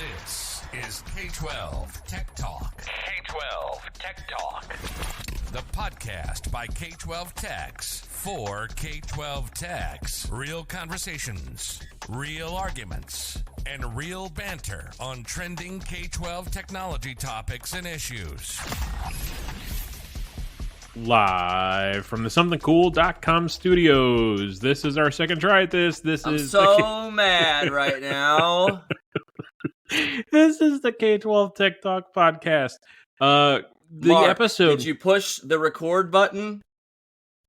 This is K-12 Tech Talk. K-12 Tech Talk. The podcast by K-12 Techs for K-12 Techs. Real conversations, real arguments, and real banter on trending K-12 technology topics and issues. Live from the somethingcool.com studios. This is our second try at this. I'm so mad right now. This is the K-12 Tech Talk podcast. Mark, Episode. did you push the record button?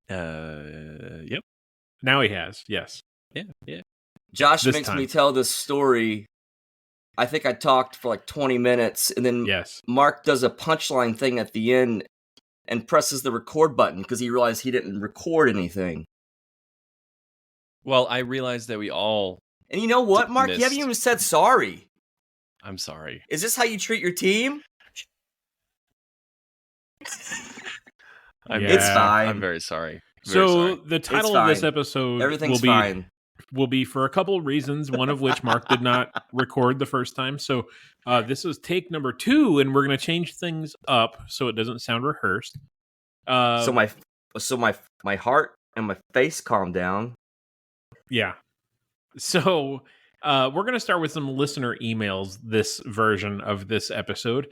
Yep. Now he has. Yes. Yeah. Josh This makes time. me tell this story. I think I talked for like 20 minutes, and then Yes. Mark does a punchline thing at the end and presses the record button because he realized he didn't record anything. Well, I realized that we all... And you know what, Mark? You haven't even said sorry. I'm sorry. Is this how you treat your team? It's fine. I'm very sorry. The title of this episode Everything's fine. will be for a couple of reasons, one of which Mark did not record the first time. So this is take number 2, and we're going to change things up so it doesn't sound rehearsed. So my heart and my face calm down. Yeah. So we're going to start with some listener emails this version of this episode.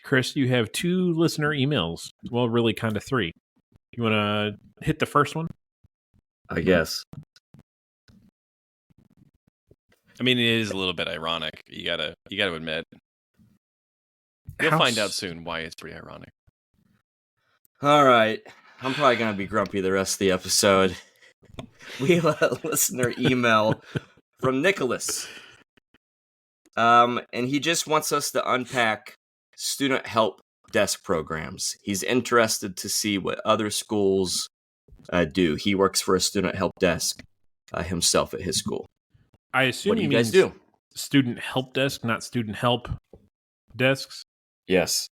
Chris, you have 2 listener emails. Well, really kind of 3. You want to hit the first one? I guess. I mean, it is a little bit ironic. You gotta admit. You'll find out soon why it's pretty ironic. All right. I'm probably going to be grumpy the rest of the episode. We have a listener email from Nicholas. And he just wants us to unpack student help desk programs. He's interested to see what other schools do. He works for a student help desk himself at his school. I assume What do you he guys means do? student help desk, not student help desks. Yes.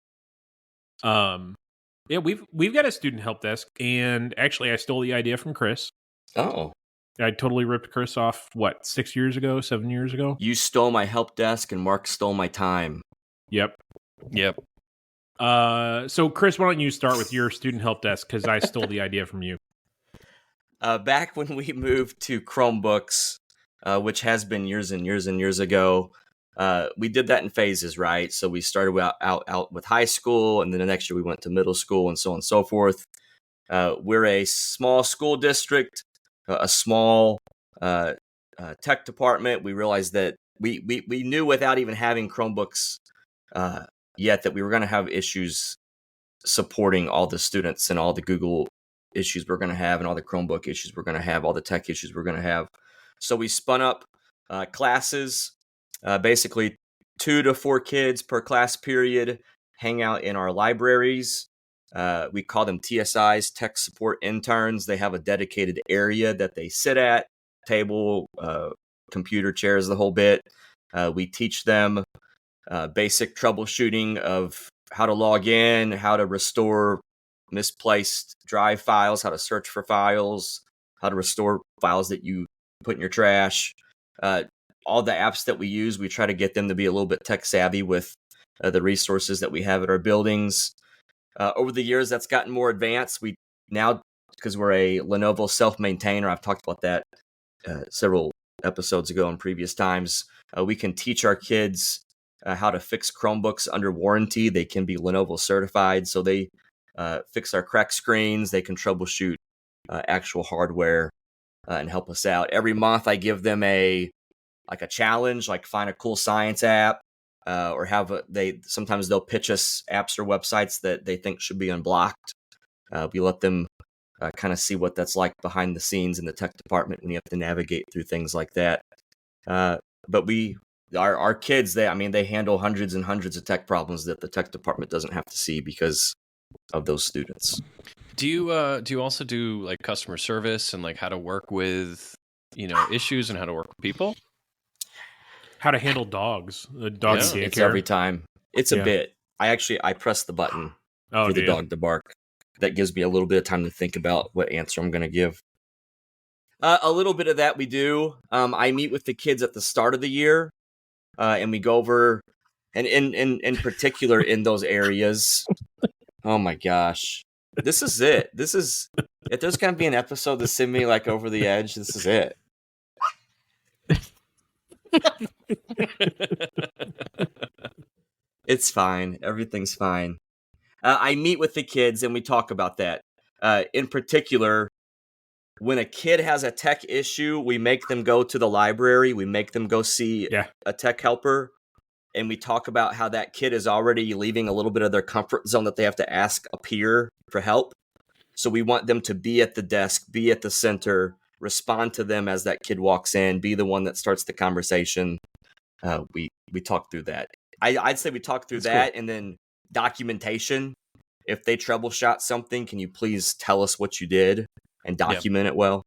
Yeah, we've got a student help desk, and actually I stole the idea from Chris. Oh. I totally ripped Chris off, 6 years ago, 7 years ago? You stole my help desk and Mark stole my time. Yep. Yep. So Chris, why don't you start with your student help desk, because I stole the idea from you. Back when we moved to Chromebooks, which has been years and years and years ago, we did that in phases, right? So we started out with high school, and then the next year we went to middle school, and so on and so forth. We're a small school district, a small tech department. We realized that we knew without even having Chromebooks yet that we were going to have issues supporting all the students and all the Google issues we're going to have and all the Chromebook issues we're going to have, all the tech issues we're going to have. So we spun up classes, basically 2 to 4 kids per class period, hang out in our libraries. We call them TSIs, tech support interns. They have a dedicated area that they sit at, table, computer chairs, the whole bit. We teach them basic troubleshooting of how to log in, how to restore misplaced drive files, how to search for files, how to restore files that you put in your trash. All the apps that we use, we try to get them to be a little bit tech savvy with the resources that we have at our buildings. Over the years, that's gotten more advanced. We now, because we're a Lenovo self-maintainer, I've talked about that several episodes ago in previous times. We can teach our kids how to fix Chromebooks under warranty. They can be Lenovo certified, so they fix our cracked screens. They can troubleshoot actual hardware and help us out. Every month, I give them a challenge, like find a cool science app, or sometimes they'll pitch us apps or websites that they think should be unblocked. We let them kind of see what that's like behind the scenes in the tech department when you have to navigate through things like that. But our kids, they handle hundreds and hundreds of tech problems that the tech department doesn't have to see because of those students. Do you also do like customer service and like how to work with issues and how to work with people? How to handle dogs. The dog daycare. It's every time. It's a bit. I press the button for the dog to bark. That gives me a little bit of time to think about what answer I'm going to give. A little bit of that we do. I meet with the kids at the start of the year and we go over, and in particular in those areas. Oh my gosh, this is it. This is, if there's gonna be an episode to send me like over the edge, this is it. It's fine. Everything's fine. I meet with the kids and we talk about that. In particular, when a kid has a tech issue, we make them go to the library. We make them go see a tech helper. And we talk about how that kid is already leaving a little bit of their comfort zone that they have to ask a peer for help. So we want them to be at the desk, be at the center, respond to them as that kid walks in, be the one that starts the conversation. We talk through that. I'd say we talk through that, cool. And then documentation. If they troubleshot something, can you please tell us what you did and document it well?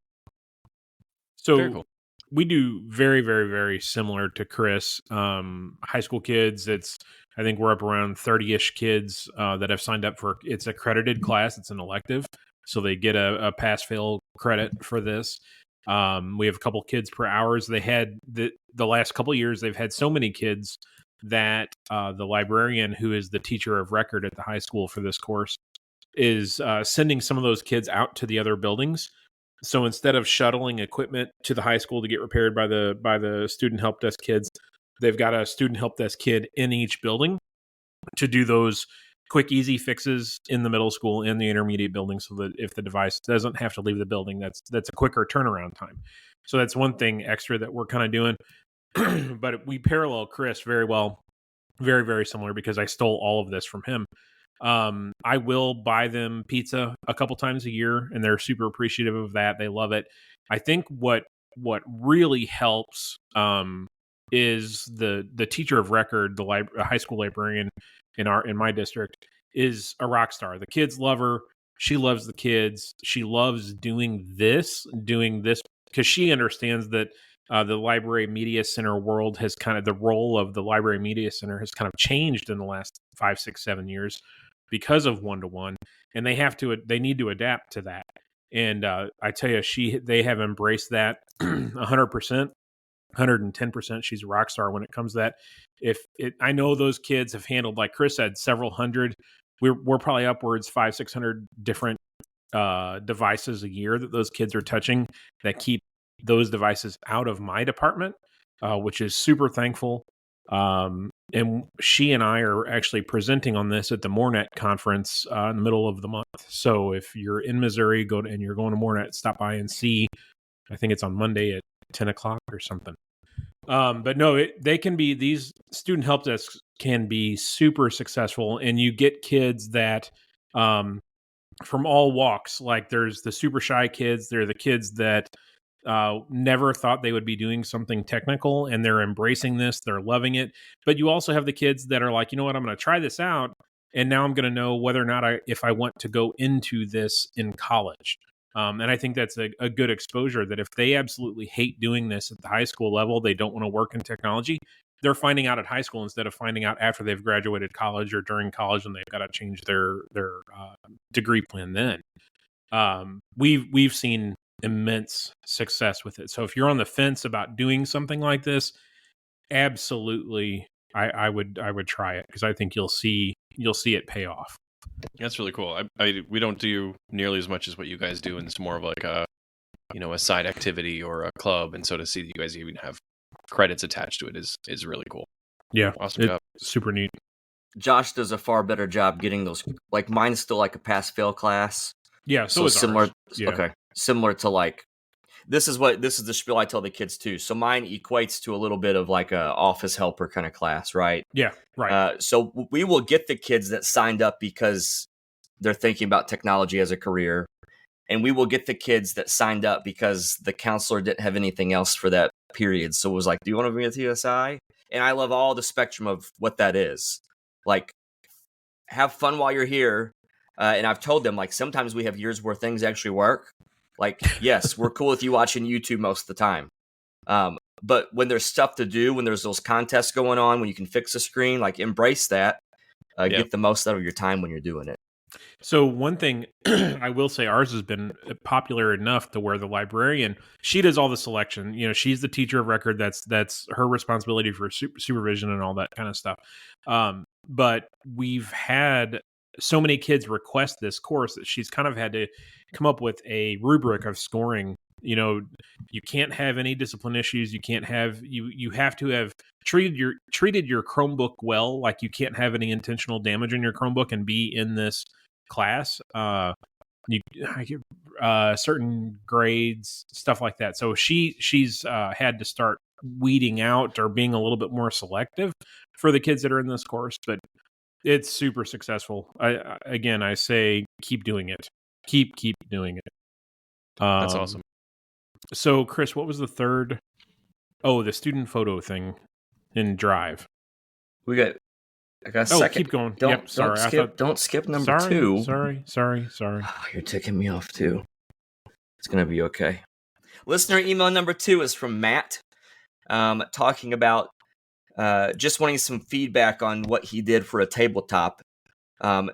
So cool. We do very, very, very similar to Chris. High school kids, I think we're up around 30-ish kids that have signed up for, it's an accredited class. It's an elective. So they get a pass-fail credit for this. We have a couple kids per hours. They had the last couple of years, they've had so many kids that the librarian, who is the teacher of record at the high school for this course, is sending some of those kids out to the other buildings. So instead of shuttling equipment to the high school to get repaired by the student help desk kids, they've got a student help desk kid in each building to do those quick, easy fixes in the middle school and the intermediate building, so that if the device doesn't have to leave the building, that's a quicker turnaround time. So that's one thing extra that we're kind of doing. But we parallel Chris very well, very, very similar, because I stole all of this from him. I will buy them pizza a couple times a year, and they're super appreciative of that. They love it. I think what really helps is the teacher of record, the high school librarian in my district, is a rock star. The kids love her. She loves the kids. She loves doing this because she understands that the library media center world has kind of, the role of the library media center has kind of changed in the last 5, 6, 7 years because of one-to-one, and they need to adapt to that. And I tell you, they have embraced that 100%, 110%. She's a rock star when it comes to that. I know those kids have handled, like Chris said, several hundred. We're probably upwards 500, 600 different devices a year that those kids are touching that keep those devices out of my department, which is super thankful. And she and I are actually presenting on this at the Mornet conference in the middle of the month. So if you're in Missouri, and you're going to Mornet, stop by and see. I think it's on Monday at 10 o'clock or something. But no, they can be, these student help desks can be super successful, and you get kids that from all walks. Like there's the super shy kids. They're the kids that never thought they would be doing something technical, and they're embracing this. They're loving it. But you also have the kids that are like, you know what, I'm going to try this out, and now I'm going to know whether or not if I want to go into this in college. And I think that's a good exposure, that if they absolutely hate doing this at the high school level, they don't want to work in technology, they're finding out at high school instead of finding out after they've graduated college or during college and they've got to change their degree plan then. We've seen immense success with it. So if you're on the fence about doing something like this, absolutely, I would try it, because I think you'll see it pay off. That's really cool. We don't do nearly as much as what you guys do, and it's more of like a side activity or a club, and so to see that you guys even have credits attached to it is really cool. Yeah, awesome job. Super neat. Josh does a far better job getting those. Like mine's still like a pass-fail class. Yeah, so is similar. Ours. Yeah. Okay, similar to like, this is the spiel I tell the kids too. So mine equates to a little bit of like a office helper kind of class, right? Yeah, right. So we will get the kids that signed up because they're thinking about technology as a career, and we will get the kids that signed up because the counselor didn't have anything else for that period. So it was like, do you want to be a TSI? And I love all the spectrum of what that is. Like, have fun while you're here. And I've told them, like, sometimes we have years where things actually work. Like, yes, we're cool with you watching YouTube most of the time. But when there's stuff to do, when there's those contests going on, when you can fix a screen, like, embrace that. Get the most out of your time when you're doing it. So one thing I will say, ours has been popular enough to where the librarian, she does all the selection. She's the teacher of record. That's her responsibility for supervision and all that kind of stuff. But we've had so many kids request this course that she's kind of had to come up with a rubric of scoring. You can't have any discipline issues. You can't have you have to have treated your Chromebook well. Like, you can't have any intentional damage in your Chromebook and be in this class. Certain grades, stuff like that. So she's had to start weeding out or being a little bit more selective for the kids that are in this course, but it's super successful. I say keep doing it. Keep doing it. That's awesome. So, Chris, what was the third? Oh, the student photo thing in Drive. I got a second. Keep going. Don't don't skip number 2. Sorry. Oh, you're ticking me off too. It's gonna be okay. Listener email number 2 is from Matt, talking about just wanting some feedback on what he did for a tabletop.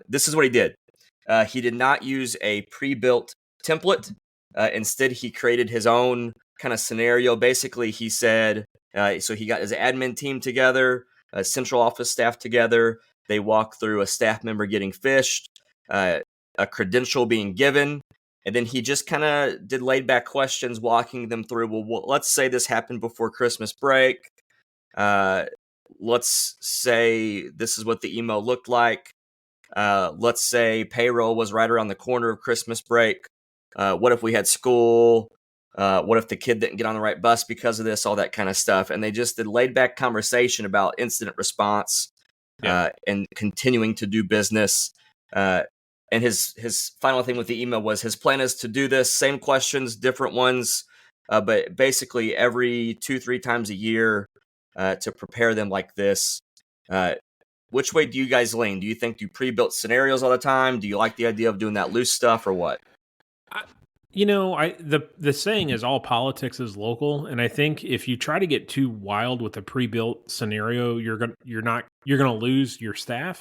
This is what he did. He did not use a pre-built template. Instead, he created his own kind of scenario. Basically, he said, so he got his admin team together, central office staff together. They walk through a staff member getting fished, a credential being given, and then he just kind of did laid back questions, walking them through. Well, let's say this happened before Christmas break. Let's say this is what the email looked like. Let's say payroll was right around the corner of Christmas break. What if we had school? What if the kid didn't get on the right bus because of this? All that kind of stuff. And they just did laid back conversation about incident response and continuing to do business. And his final thing with the email was his plan is to do this, same questions, different ones, but basically every 2-3 times a year to prepare them like this. Which way do you guys lean? Do you think you pre-built scenarios all the time? Do you like the idea of doing that loose stuff, or what? The saying is all politics is local, and I think if you try to get too wild with a pre-built scenario, you're gonna lose your staff.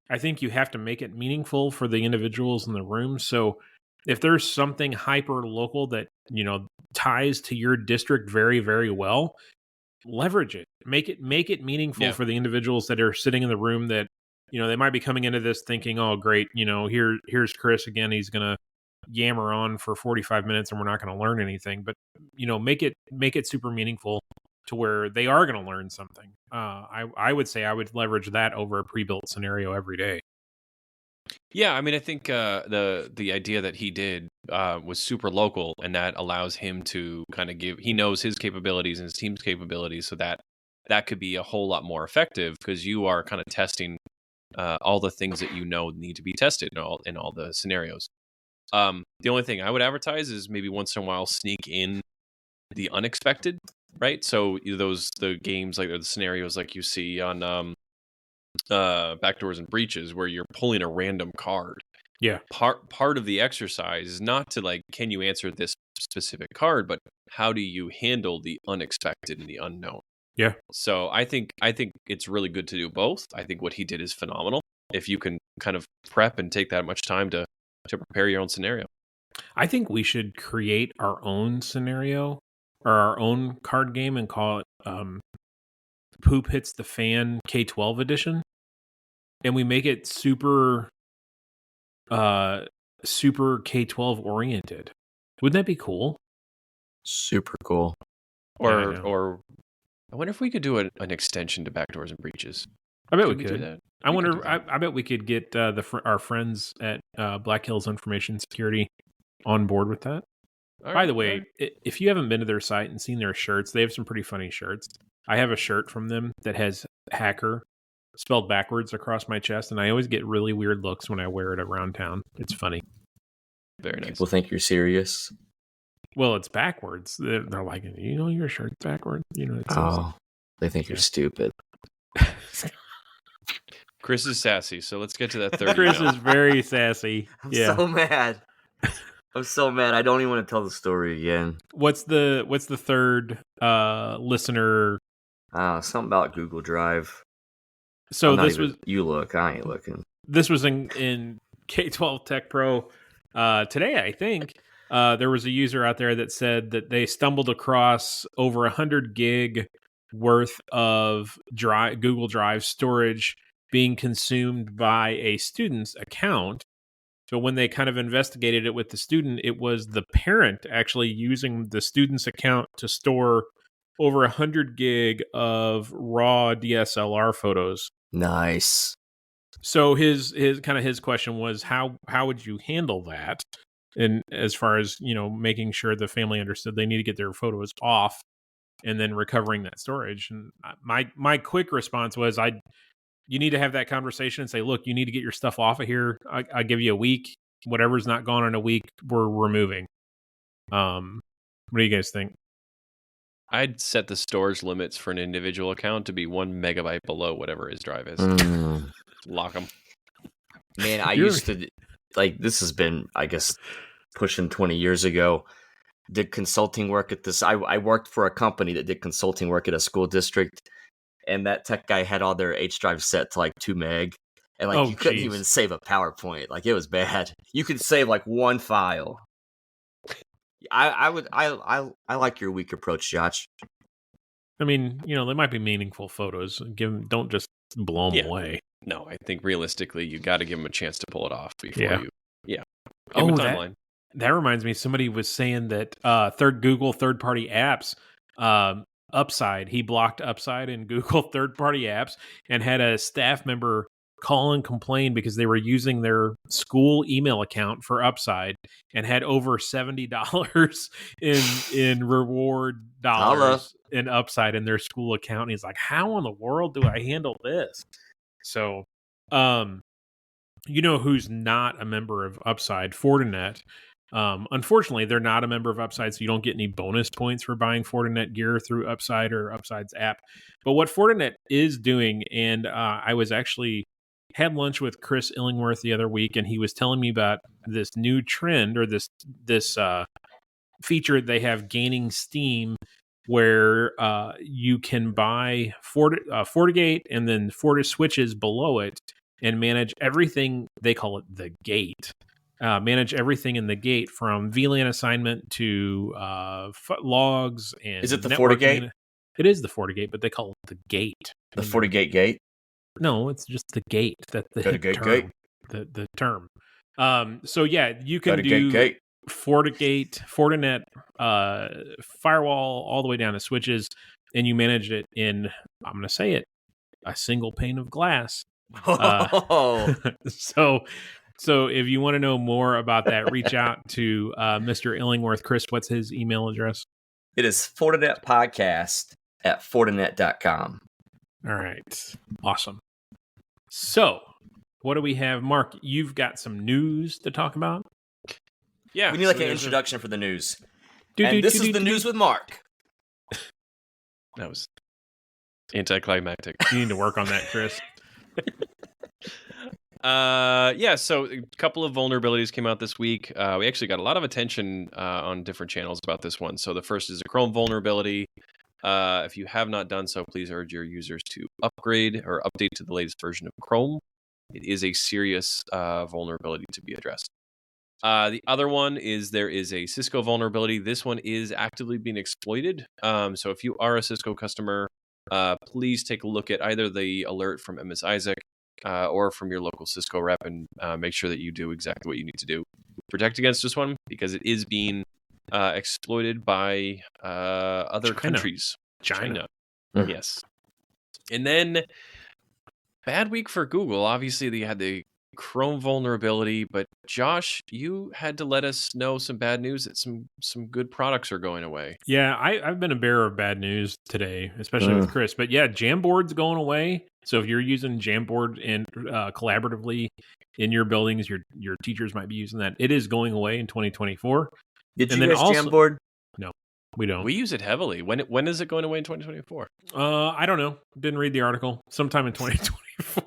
I think you have to make it meaningful for the individuals in the room. So if there's something hyper local that ties to your district very, very well, leverage it. Make it meaningful for the individuals that are sitting in the room. That they might be coming into this thinking, oh great, here's Chris again. He's gonna yammer on for 45 minutes and we're not going to learn anything. But make it super meaningful to where they are going to learn something. I would say I would leverage that over a pre-built scenario every day. Yeah, I mean, I think the idea that he did was super local, and that allows him to kind of he knows his capabilities and his team's capabilities, so that could be a whole lot more effective because you are kind of testing all the things that need to be tested in all the scenarios. The only thing I would advertise is maybe once in a while sneak in the unexpected, right? So the games like, or the scenarios like you see on Backdoors and Breaches, where you're pulling a random card. Yeah. Part of the exercise is not to can you answer this specific card, but how do you handle the unexpected and the unknown? Yeah. So I think it's really good to do both. I think what he did is phenomenal. If you can kind of prep and take that much time to prepare your own scenario. I think we should create our own scenario or our own card game and call it Poop Hits the Fan K-12 edition. And we make it super K-12 oriented. Wouldn't that be cool? Super cool. Or I wonder if we could do an extension to Backdoors and Breaches. I bet we could. Do that. I bet we could get our friends at Black Hills Information Security on board with that. By the way, if you haven't been to their site and seen their shirts, they have some pretty funny shirts. I have a shirt from them that has hacker spelled backwards across my chest, and I always get really weird looks when I wear it around town. It's funny. Very nice. People think you're serious. Well, it's backwards. They're like, your shirt's backwards. They think you're stupid. Chris is sassy, so let's get to that third. Chris is very sassy. I'm so mad. I'm so mad. I don't even want to tell the story again. What's the third listener? Something about Google Drive. So this was you look. I ain't looking. This was in K12 Tech Pro today, I think. There was a user out there that said that they stumbled across over 100 gig worth of Google Drive storage being consumed by a student's account. So when they kind of investigated it with the student, it was the parent actually using the student's account to store over 100 gig of raw DSLR photos. Nice. So his question was how would you handle that? And as far as, making sure the family understood they need to get their photos off and then recovering that storage. And my quick response was you need to have that conversation and say, look, you need to get your stuff off of here. I give you a week. Whatever's not gone in a week, we're removing. What do you guys think? I'd set the storage limits for an individual account to be 1 megabyte below whatever his drive is. Lock them. Man, I used to, this has been, I guess, pushing 20 years ago. Did consulting work at this. I worked for a company that did consulting work at a school district. And that tech guy had all their H drive set to 2 meg. And you couldn't even save a PowerPoint. It was bad. You could save one file. I like your weak approach, Josh. I mean, they might be meaningful photos. Don't just blow them away. No, I think realistically, you got to give them a chance to pull it off before you. Yeah. Give them a timeline. That reminds me. Somebody was saying that Google third-party apps, Upside. He blocked Upside in Google third-party apps and had a staff member call and complain because they were using their school email account for Upside and had over $70 in reward dollars in Upside in their school account. And he's like, how in the world do I handle this? So, who's not a member of Upside? Fortinet. Unfortunately, they're not a member of Upside, so you don't get any bonus points for buying Fortinet gear through Upside or Upside's app. But what Fortinet is doing, and I was actually had lunch with Chris Illingworth the other week, and he was telling me about this new trend or this feature they have gaining steam, where you can buy FortiGate and then Forti switches below it and manage everything. They call it the gate. Manage everything in the gate from VLAN assignment to logs and. Is it the FortiGate? It is the FortiGate, but they call it the gate. The FortiGate gate? No, it's just the gate. That's the term. The term. So yeah, you can do Fortinet, firewall all the way down to switches, and you manage it in. I'm going to say it, a single pane of glass. So if you want to know more about that, reach out to Mr. Illingworth. Chris, what's his email address? It is fortinetpodcast@fortinet.com. All right. Awesome. So what do we have? Mark, you've got some news to talk about? Yeah. We need an introduction for the news. This is the news with Mark. That was anticlimactic. You need to work on that, Chris. So a couple of vulnerabilities came out this week. We actually got a lot of attention on different channels about this one. So the first is a Chrome vulnerability. If you have not done so, please urge your users to upgrade or update to the latest version of Chrome. It is a serious vulnerability to be addressed. The other one is there is a Cisco vulnerability. This one is actively being exploited. So if you are a Cisco customer, please take a look at either the alert from MS Isaac or from your local Cisco rep and make sure that you do exactly what you need to do. Protect against this one because it is being exploited by other countries. China. Yes. And then bad week for Google. Obviously, they had the Chrome vulnerability, but Josh, you had to let us know some bad news that some good products are going away. Yeah, I've been a bearer of bad news today, especially with Chris. But yeah, Jamboard's going away. So if you're using Jamboard and collaboratively in your buildings, your teachers might be using that. It is going away in 2024. Did you use Jamboard? No, we don't. We use it heavily. When is it going away in 2024? I don't know. Didn't read the article. Sometime in 2024.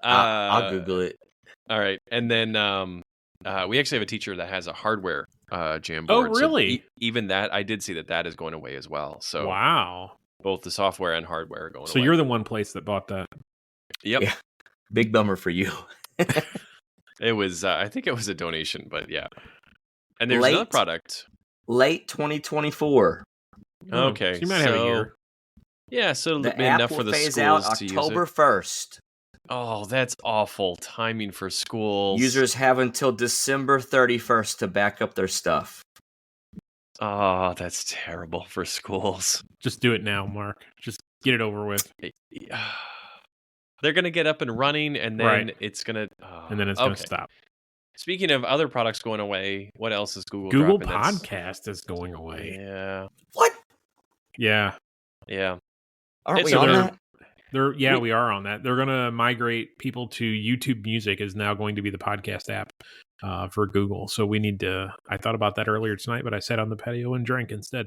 I'll Google it. All right. And then we actually have a teacher that has a hardware Jamboard. Oh, really? So even that, I did see that is going away as well. So wow. Both the software and hardware are going away. So you're the one place that bought that. Yep. Yeah. Big bummer for you. It was, I think it was a donation, but yeah. And there's another product. Late 2024. Okay, so you might have a year. Yeah, so it'll The be app enough will for the phase schools out to use October it. 1st. Oh, that's awful timing for schools. Users have until December 31st to back up their stuff. Oh, that's terrible for schools. Just do it now, Mark. Just get it over with. They're going to get up and running, and then Right. it's going to... And then it's going to stop. Speaking of other products going away, what else is Google Google dropping? Podcast is going away. Yeah. What? Yeah. Aren't we So on they're- that? We are on that. They're going to migrate people to YouTube Music is now going to be the podcast app for Google. So we need to, I thought about that earlier tonight, but I sat on the patio and drank instead.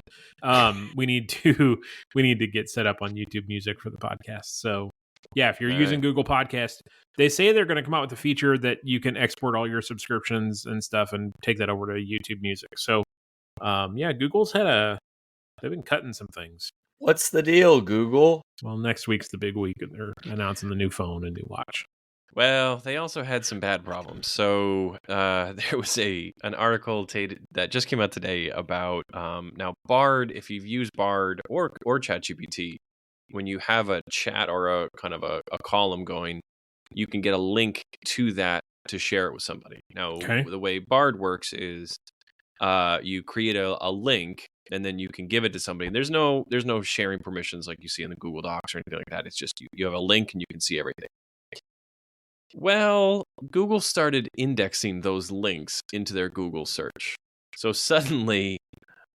We need to get set up on YouTube Music for the podcast. So yeah, if you're using Google Podcast, they say they're going to come out with a feature that you can export all your subscriptions and stuff and take that over to YouTube Music. So yeah, Google's they've been cutting some things. What's the deal, Google? Well, next week's the big week, and they're announcing the new phone and new watch. Well, they also had some bad problems. So there was an article that just came out today about now Bard. If you've used Bard or ChatGPT, when you have a chat or a kind of a column going, you can get a link to that to share it with somebody. Now, the way Bard works is you create a link, and then you can give it to somebody. And there's no sharing permissions like you see in the Google Docs or anything like that. It's just you have a link and you can see everything. Well, Google started indexing those links into their Google search. So suddenly,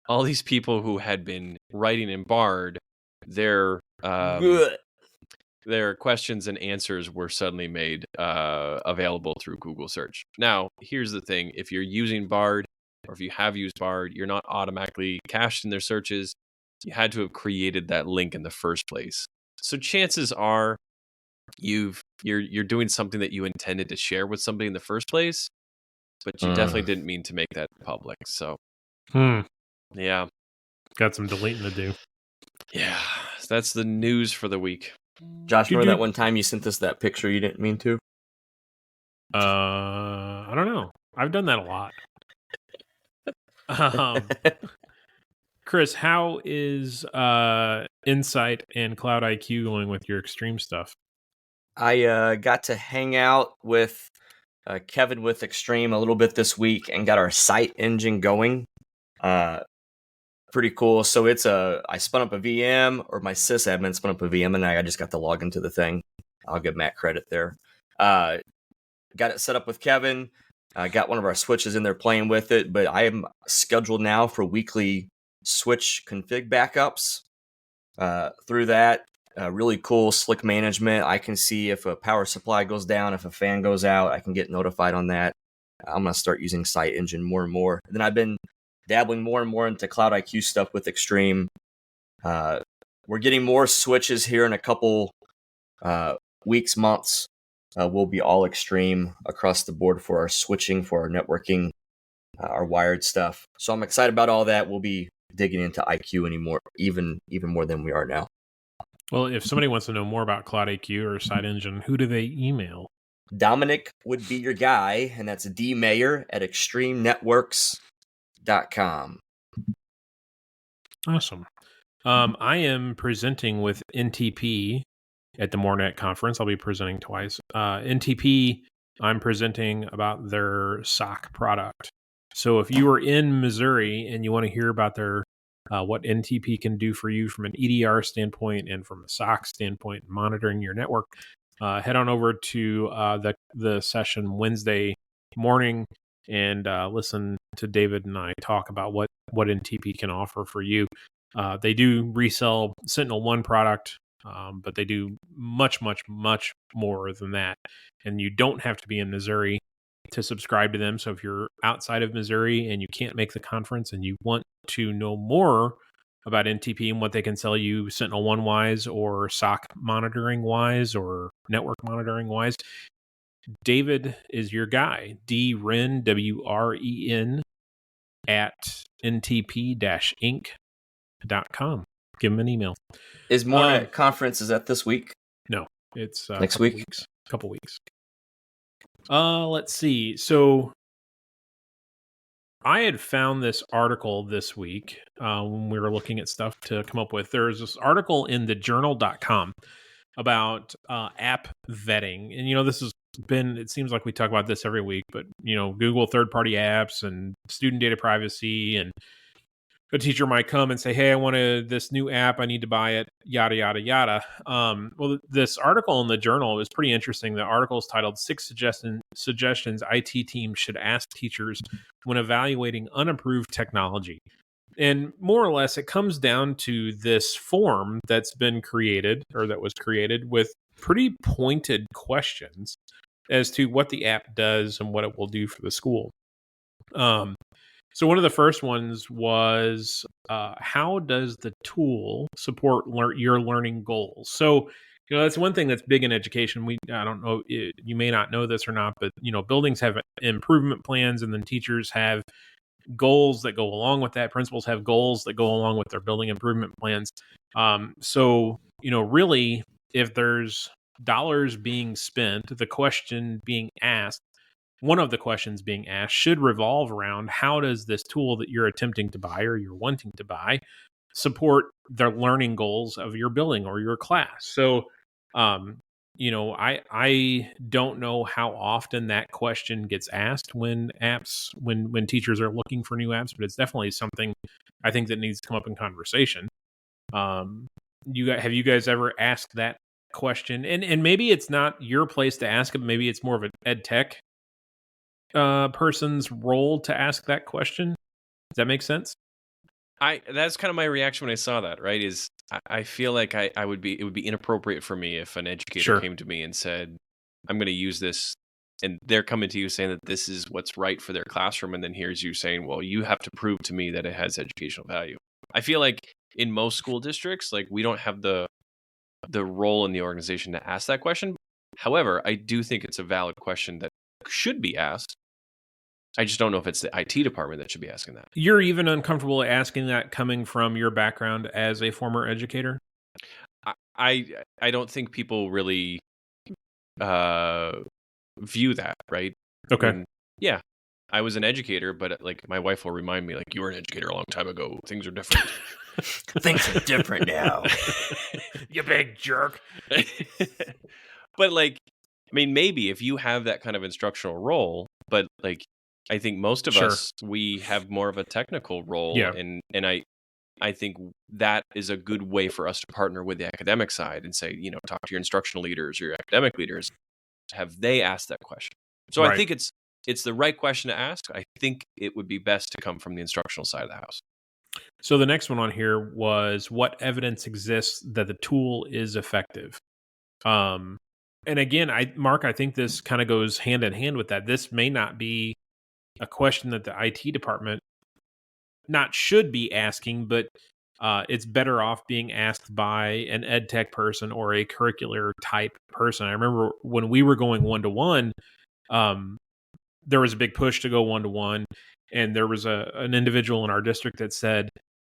all these people who had been writing in Bard, their questions and answers were suddenly made available through Google search. Now, here's the thing. If you're using Bard, or if you have used Bard, you're not automatically cached in their searches. You had to have created that link in the first place. So chances are you're doing something that you intended to share with somebody in the first place, but you definitely didn't mean to make that public. So yeah, got some deleting to do. Yeah, so that's the news for the week. Josh, remember that one time you sent us that picture you didn't mean to? I don't know. I've done that a lot. Chris, how is Insight and Cloud IQ going with your Extreme stuff? I got to hang out with Kevin with Extreme a little bit this week and got our site engine going. Pretty cool. So I spun up a VM, or my sysadmin spun up a VM, and I just got to log into the thing. I'll give Matt credit there. Got it set up with Kevin. Got one of our switches in there playing with it, but I am scheduled now for weekly switch config backups through that. Really cool, slick management. I can see if a power supply goes down, if a fan goes out, I can get notified on that. I'm going to start using Site Engine more and more. And then I've been dabbling more and more into Cloud IQ stuff with Extreme. We're getting more switches here in a couple weeks, months. We'll be all Extreme across the board for our switching, for our networking, our wired stuff. So I'm excited about all that. We'll be digging into IQ anymore, even more than we are now. Well, if somebody wants to know more about Cloud IQ or Site Engine, who do they email? Dominic would be your guy, and that's dmayer@extremenetworks.com. Awesome. I am presenting with NTP at the Mornet conference. I'll be presenting twice. NTP, I'm presenting about their SOC product. So if you are in Missouri and you want to hear about their what NTP can do for you from an EDR standpoint and from a SOC standpoint, monitoring your network, head on over to the session Wednesday morning and listen to David and I talk about what NTP can offer for you. They do resell SentinelOne product, but they do much, much, much more than that. And you don't have to be in Missouri to subscribe to them. So if you're outside of Missouri and you can't make the conference and you want to know more about NTP and what they can sell you SentinelOne wise or SOC monitoring wise or network monitoring wise, David is your guy. DWREN, WREN at ntp-inc.com. Give him an email. Is Mornet conference, is that this week? No, it's next week. Weeks. couple weeks. Let's see. So I had found this article this week when we were looking at stuff to come up with. There's this article in thejournal.com about app vetting. And, this has been, it seems like we talk about this every week, but, Google third-party apps and student data privacy, and a teacher might come and say, hey, I want this new app. I need to buy it, yada, yada, yada. Well, this article in the journal is pretty interesting. The article is titled 6 Suggestions IT Teams Should Ask Teachers When Evaluating Unapproved Technology. And more or less, it comes down to this form that's been created, or that was created, with pretty pointed questions as to what the app does and what it will do for the school. So one of the first ones was, how does the tool support your learning goals? So, that's one thing that's big in education. I don't know, you may not know this or not, but, buildings have improvement plans, and then teachers have goals that go along with that. Principals have goals that go along with their building improvement plans. So, really, if there's dollars being spent, the question being asked, one of the questions being asked should revolve around, how does this tool that you're attempting to buy or you're wanting to buy support the learning goals of your building or your class? So, I don't know how often that question gets asked when teachers are looking for new apps, but it's definitely something I think that needs to come up in conversation. Have you guys ever asked that question? And maybe it's not your place to ask it. Maybe it's more of an ed tech person's role to ask that question. Does that make sense? That's kind of my reaction when I saw that, right? Is I feel like it would be inappropriate for me if an educator came to me and said, I'm going to use this, and they're coming to you saying that this is what's right for their classroom, and then here's you saying, well, you have to prove to me that it has educational value. I feel like in most school districts, like, we don't have the role in the organization to ask that question. However, I do think it's a valid question that should be asked. I just don't know if it's the IT department that should be asking that. You're even uncomfortable asking that coming from your background as a former educator? I don't think people really view that, right? Okay. Yeah. I was an educator, but like, my wife will remind me, like, you were an educator a long time ago. Things are different. Things are different now. You big jerk. But like, I mean, maybe if you have that kind of instructional role, but like, I think most of us, we have more of a technical role. Yeah. And I think that is a good way for us to partner with the academic side and say, talk to your instructional leaders or your academic leaders. Have they asked that question? So I think it's the right question to ask. I think it would be best to come from the instructional side of the house. So the next one on here was, what evidence exists that the tool is effective? And again, Mark, I think this kind of goes hand in hand with that. This may not be a question that the IT department should be asking, but it's better off being asked by an ed tech person or a curricular type person. I remember when we were going one-to-one, there was a big push to go one-to-one, and there was an individual in our district that said,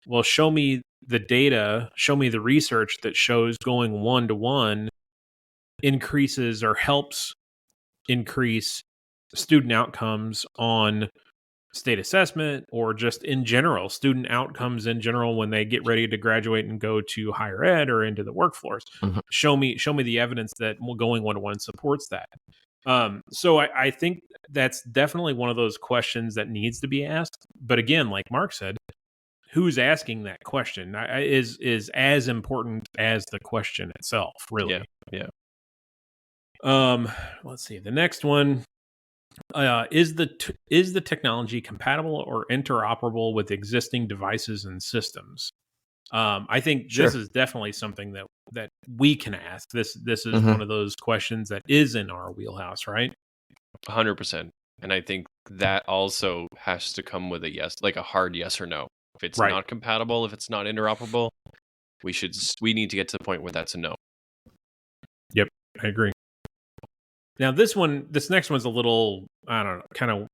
well, show me the data, show me the research that shows going one-to-one increases or helps increase student outcomes on state assessment, or just in general, student outcomes in general when they get ready to graduate and go to higher ed or into the workforce. Mm-hmm. Show me the evidence that going one-to-one supports that. So I think that's definitely one of those questions that needs to be asked. But again, like Mark said, who's asking that question is as important as the question itself, really. Yeah. Let's see. The next one. Is the technology compatible or interoperable with existing devices and systems? I think this is definitely something that we can ask. This is one of those questions that is in our wheelhouse, right? 100%. And I think that also has to come with a yes, like a hard yes or no. If it's not compatible, if it's not interoperable, we need to get to the point where that's a no. Yep, I agree. Now, this next one's a little, I don't know, kind of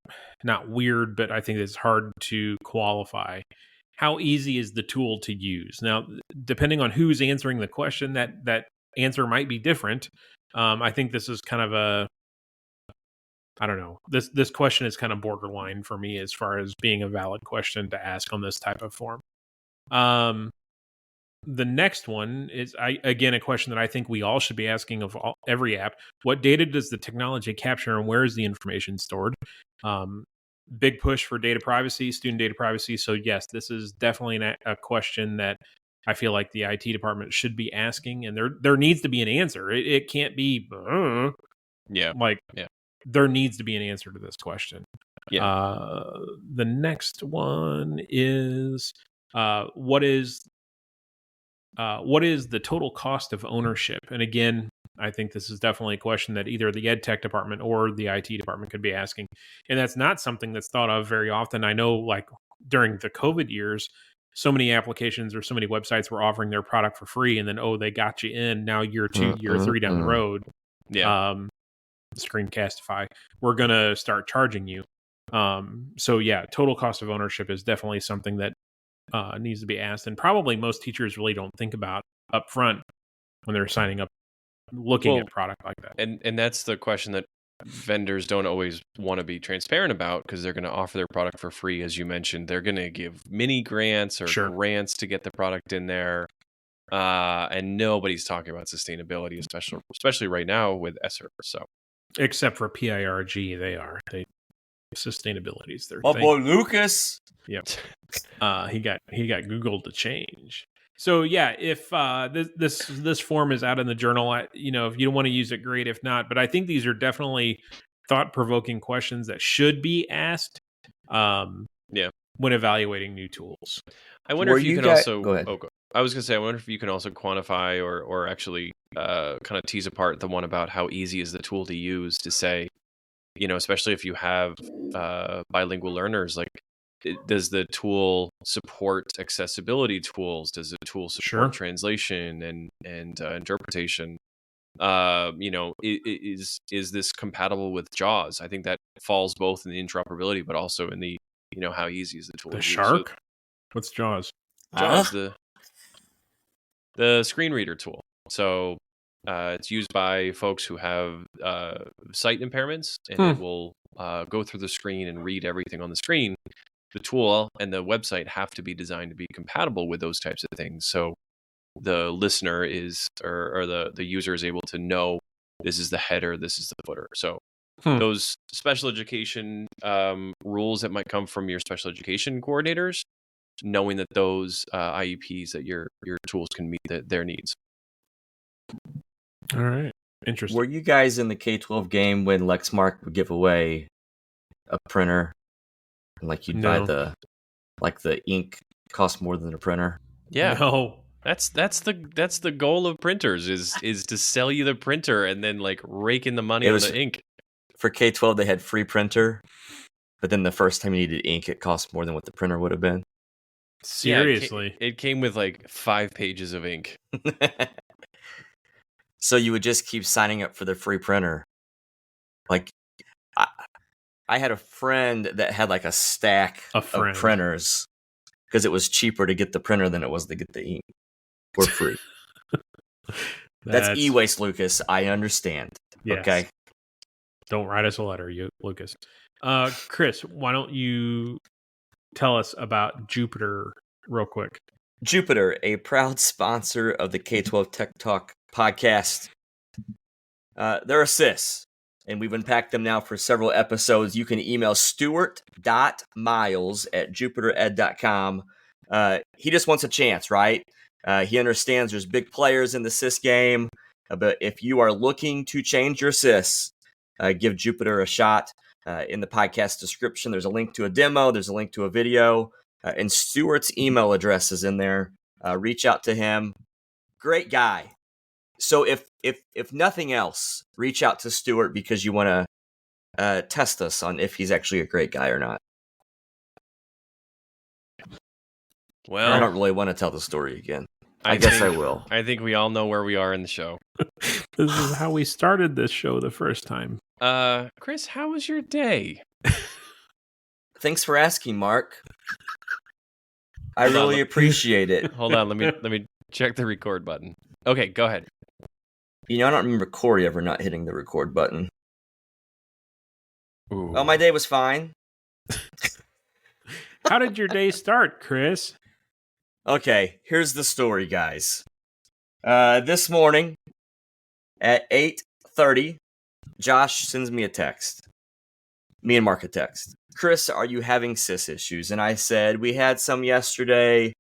not weird, but I think it's hard to qualify. How easy is the tool to use? Now, depending on who's answering the question, that answer might be different. I think this is kind of I don't know. This question is kind of borderline for me as far as being a valid question to ask on this type of form. The next one is, again, a question that I think we all should be asking of every app. What data does the technology capture, and where is the information stored? Big push for data privacy, student data privacy. So yes, this is definitely a question that I feel like the IT department should be asking, and there needs to be an answer. It can't be there needs to be an answer to this question. The next one is what is the total cost of ownership? And again, I think this is definitely a question that either the ed tech department or the IT department could be asking. And that's not something that's thought of very often. I know, like, during the COVID years, so many applicacations or so many websites were offering their product for free, and then, they got you in. Now year 2, year 3 down the road, Screencastify, we're going to start charging you. So yeah, total cost of ownership is definitely something that needs to be asked, and probably most teachers really don't think about up front when they're signing up, looking at product like that. And that's the question that vendors don't always want to be transparent about, because they're going to offer their product for free. As you mentioned, they're going to give mini grants or grants to get the product in there, and nobody's talking about sustainability, especially right now with ESSER. So except for PIRG, sustainability is their thing. Boy, Lucas. Yep. He got Googled to change. So yeah, if this form is out in the journal, if you don't want to use it, great. If not, but I think these are definitely thought-provoking questions that should be asked. When evaluating new tools. I wonder if you can also. Go ahead. I was going to say, I wonder if you can also quantify or actually kind of tease apart the one about how easy is the tool to use, to say, especially if you have bilingual learners, like, does the tool support accessibility tools? Does the tool support translation and interpretation? Is this compatible with JAWS? I think that falls both in the interoperability, but also in the, how easy is the tool? The shark? What's JAWS? JAWS, the screen reader tool. So it's used by folks who have sight impairments, and it will go through the screen and read everything on the screen. The tool and the website have to be designed to be compatible with those types of things. So the listener is, or the user is able to know, this is the header, this is the footer. So those special education rules that might come from your special education coordinators, knowing that those IEPs, that your tools can meet their needs. All right. Interesting. Were you guys in the K-12 game when Lexmark would give away a printer? Like, you'd buy the ink cost more than a printer? Yeah. No. That's the goal of printers is to sell you the printer and then, like, rake in the money on the ink. For K-12, they had free printer, but then the first time you needed ink, it cost more than what the printer would have been. Seriously? Yeah, it came with like 5 pages of ink. So you would just keep signing up for the free printer. Like, I had a friend that had like a stack of printers because it was cheaper to get the printer than it was to get the ink for free. That's e-waste, Lucas. I understand. Yes. Okay. Don't write us a letter, Lucas. Chris, why don't you tell us about Jupiter real quick? Jupiter, a proud sponsor of the K-12 Tech Talk podcast. They're a sis, and we've unpacked them now for several episodes. You can email stuart.miles@jupitered.com. He just wants a chance, right? He understands there's big players in the SIS game, but if you are looking to change your SIS, give Jupiter a shot. In the podcast description, there's a link to a demo, there's a link to a video, and Stuart's email address is in there. Reach out to him. Great guy. So if nothing else, reach out to Stuart because you want to test us on if he's actually a great guy or not. Well, I don't really want to tell the story again. I guess I will. I think we all know where we are in the show. This is how we started this show the first time. Chris, how was your day? Thanks for asking, Mark. I really appreciate it. Hold on, let me check the record button. Okay, go ahead. I don't remember Corey ever not hitting the record button. Ooh. Oh, my day was fine. How did your day start, Chris? Okay, here's the story, guys. This morning at 8:30, Josh sends me a text. Me and Mark a text. Chris, are you having sys issues? And I said, we had some yesterday,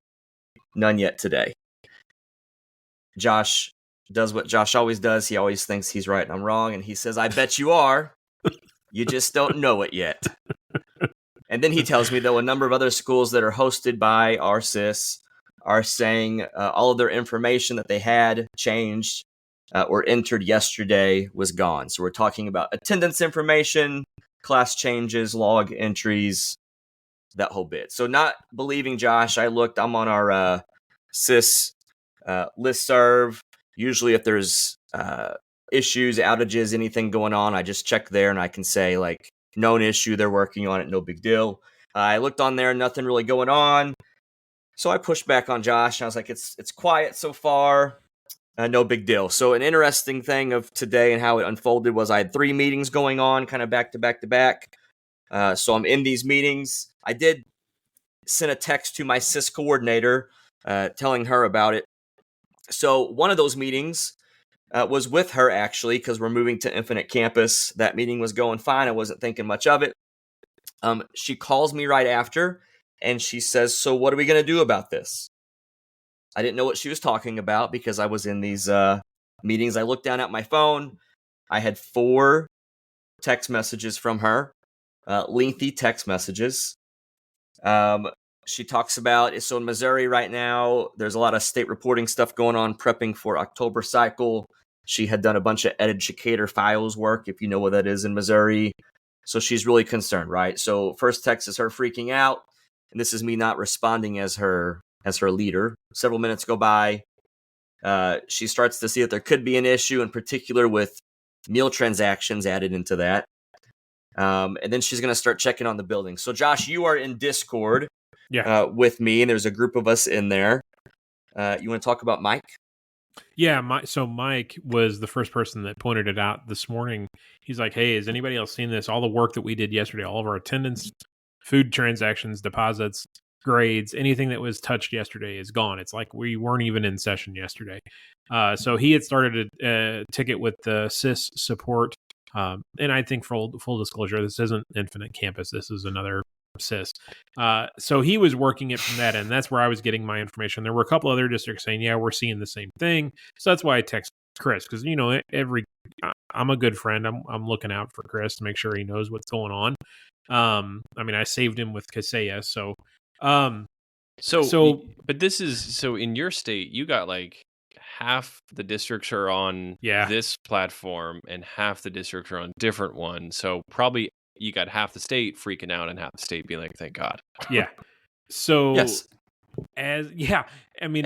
none yet today. Josh does what Josh always does. He always thinks he's right and I'm wrong. And he says, I bet you are. You just don't know it yet. And then he tells me, though, a number of other schools that are hosted by our sys are saying all of their information that they had changed or entered yesterday was gone. So we're talking about attendance information, class changes, log entries, that whole bit. So not believing Josh, I'm on our sys listserv. Usually if there's issues, outages, anything going on, I just check there and I can say, like, known issue, they're working on it, no big deal. I looked on there, nothing really going on. So I pushed back on Josh and I was like, it's quiet so far. No big deal. So an interesting thing of today and how it unfolded was I had 3 meetings going on, kind of back to back to back. So I'm in these meetings. I did send a text to my sys coordinator telling her about it. So one of those meetings was with her, actually, because we're moving to Infinite Campus. That meeting was going fine. I wasn't thinking much of it. She calls me right after, and she says, so what are we going to do about this? I didn't know what she was talking about because I was in these meetings. I looked down at my phone. I had 4 text messages from her, lengthy text messages. She talks about, so in Missouri right now, there's a lot of state reporting stuff going on, prepping for October cycle. She had done a bunch of educator files work, if you know what that is in Missouri. So she's really concerned, right? So first text is her freaking out, and this is me not responding as her leader. Several minutes go by. She starts to see that there could be an issue, in particular with meal transactions added into that. And then she's going to start checking on the building. So Josh, you are in Discord with me, and there's a group of us in there. You want to talk about Mike? Yeah, Mike was the first person that pointed it out this morning. He's like, hey, has anybody else seen this? All the work that we did yesterday, all of our attendance, food transactions, deposits, grades, anything that was touched yesterday is gone. It's like we weren't even in session yesterday. So he had started a ticket with the sys support. And I think full disclosure, this isn't Infinite Campus. This is another sys. So he was working it from that end. That's where I was getting my information. There were a couple other districts saying, yeah, we're seeing the same thing. So that's why I text Chris, because, I'm a good friend. I'm looking out for Chris to make sure he knows what's going on. I saved him with Kaseya. But this is, so in your state, you got like half the districts are on this platform and half the districts are on different ones. So probably you got half the state freaking out and half the state being like, thank God. Yeah. So yes. And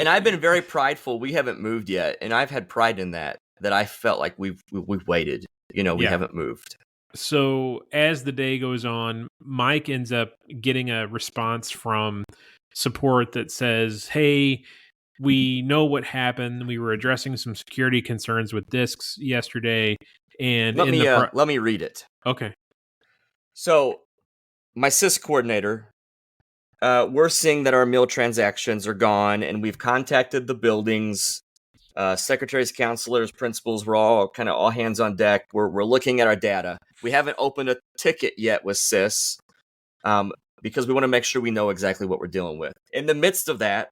I've been very prideful. We haven't moved yet. And I've had pride in that I felt like we've waited, we haven't moved. So as the day goes on, Mike ends up getting a response from support that says, hey, we know what happened. We were addressing some security concerns with disks yesterday. And let me read it. Okay. So my sys coordinator, we're seeing that our meal transactions are gone, and we've contacted the buildings, secretaries, counselors, principals. We're all hands on deck. We're looking at our data. We haven't opened a ticket yet with sys because we want to make sure we know exactly what we're dealing with. In the midst of that,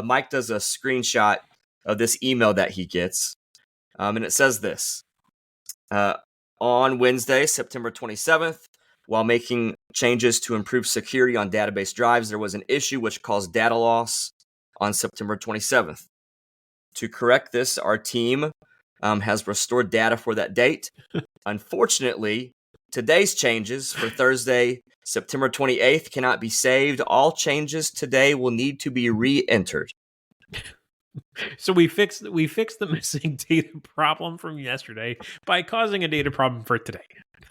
Mike does a screenshot of this email that he gets, and it says this. On Wednesday, September 27th, while making changes to improve security on database drives, there was an issue which caused data loss on September 27th. To correct this, our team has restored data for that date. Unfortunately, today's changes for Thursday, September 28th cannot be saved. All changes today will need to be re-entered. So we fixed the missing data problem from yesterday by causing a data problem for today.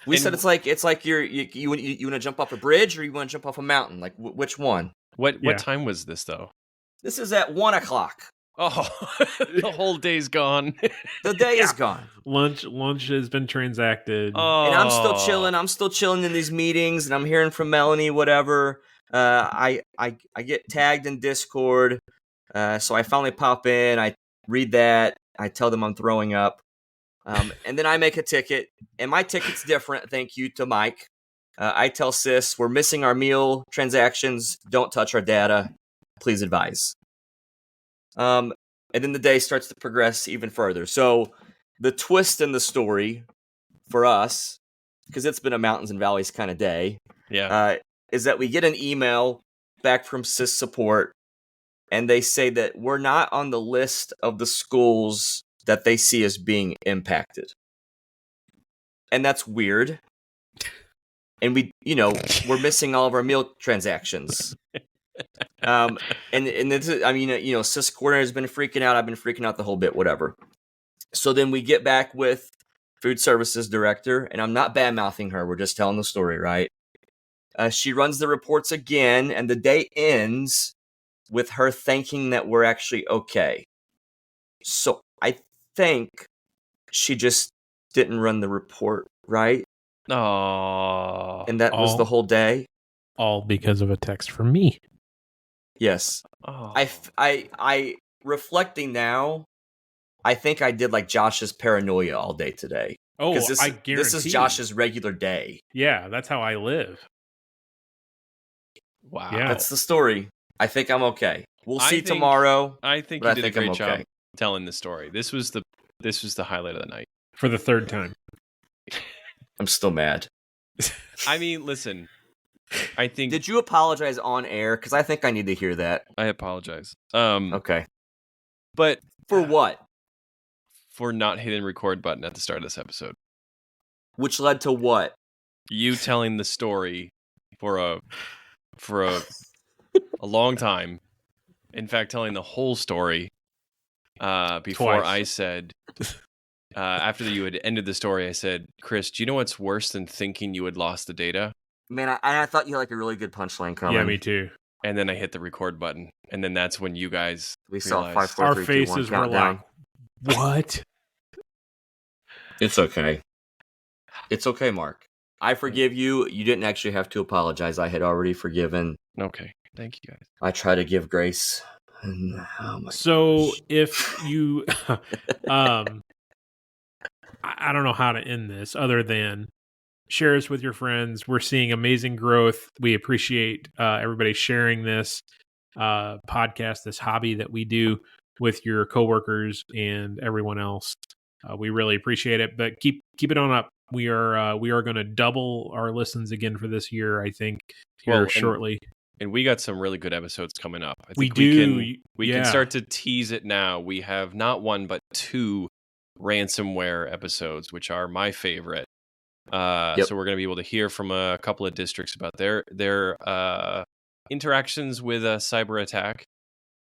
We said it's like you want to jump off a bridge or you want to jump off a mountain. Like which one? What time was this though? This is at 1:00. Oh, the whole day's gone. The day is gone. Lunch has been transacted. Oh, And I'm still chilling. I'm still chilling in these meetings, and I'm hearing from Melanie, whatever. I get tagged in Discord, so I finally pop in. I read that. I tell them I'm throwing up, and then I make a ticket, and my ticket's different. Thank you to Mike. I tell Sis we're missing our meal transactions. Don't touch our data. Please advise. And then the day starts to progress even further. So the twist in the story for us, because it's been a mountains and valleys kind of day, is that we get an email back from Cis support, and they say that we're not on the list of the schools that they see as being impacted. And that's weird. And we're missing all of our meal transactions. And this is, Cis Corner has been freaking out. I've been freaking out the whole bit, whatever. So then we get back with food services director, and I'm not bad-mouthing her. We're just telling the story, right? She runs the reports again, and the day ends with her thinking that we're actually okay. So I think she just didn't run the report right. Oh. And that was the whole day. All because of a text from me. Yes. Oh. I reflecting now, I think I did like Josh's paranoia all day today. Oh, I guarantee this is Josh's regular day. Yeah, that's how I live. Wow. Yeah. That's the story. I think I'm okay. We'll see tomorrow. I think you did a great job telling the story. This was the highlight of the night. For the third time. I'm still mad. I mean, listen. I think. Did you apologize on air? Because I think I need to hear that. I apologize. Okay. But for what? For not hitting record button at the start of this episode. Which led to what? You telling the story for a long time. In fact, telling the whole story before Twice. I said. After you had ended the story, I said, Chris, do you know what's worse than thinking you had lost the data? Man, I thought you had like a really good punchline coming. Yeah, me too. And then I hit the record button. And then that's when you guys saw 5, 4, our 3, 2, faces 1, were like, what? It's okay. It's okay, Mark. I forgive you. You didn't actually have to apologize. I had already forgiven. Okay. Thank you, guys. I try to give grace. So if you... I don't know how to end this other than share us with your friends. We're seeing amazing growth. We appreciate everybody sharing this podcast, this hobby that we do with your coworkers and everyone else. We really appreciate it, but keep it on up. We are going to double our listens again for this year, I think, shortly. And we got some really good episodes coming up. I think we can start to tease it now. We have not one, but 2 ransomware episodes, which are my favorite. So we're going to be able to hear from a couple of districts about their interactions with a cyber attack.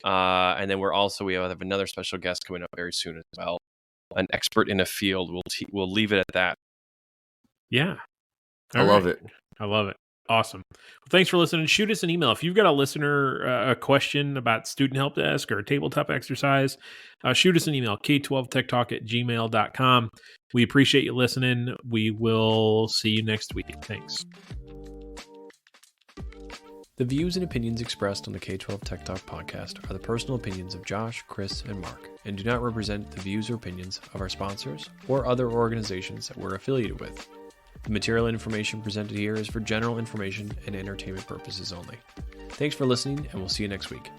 And then we have another special guest coming up very soon as well. An expert in a field. We'll leave it at that. Yeah. I love it. Awesome. Well, thanks for listening. Shoot us an email. If you've got a listener a question about student help desk or a tabletop exercise, shoot us an email, k12techtalk@gmail.com. We appreciate you listening. We will see you next week. Thanks. The views and opinions expressed on the K12 Tech Talk podcast are the personal opinions of Josh, Chris, and Mark, and do not represent the views or opinions of our sponsors or other organizations that we're affiliated with. The material and information presented here is for general information and entertainment purposes only. Thanks for listening, and we'll see you next week.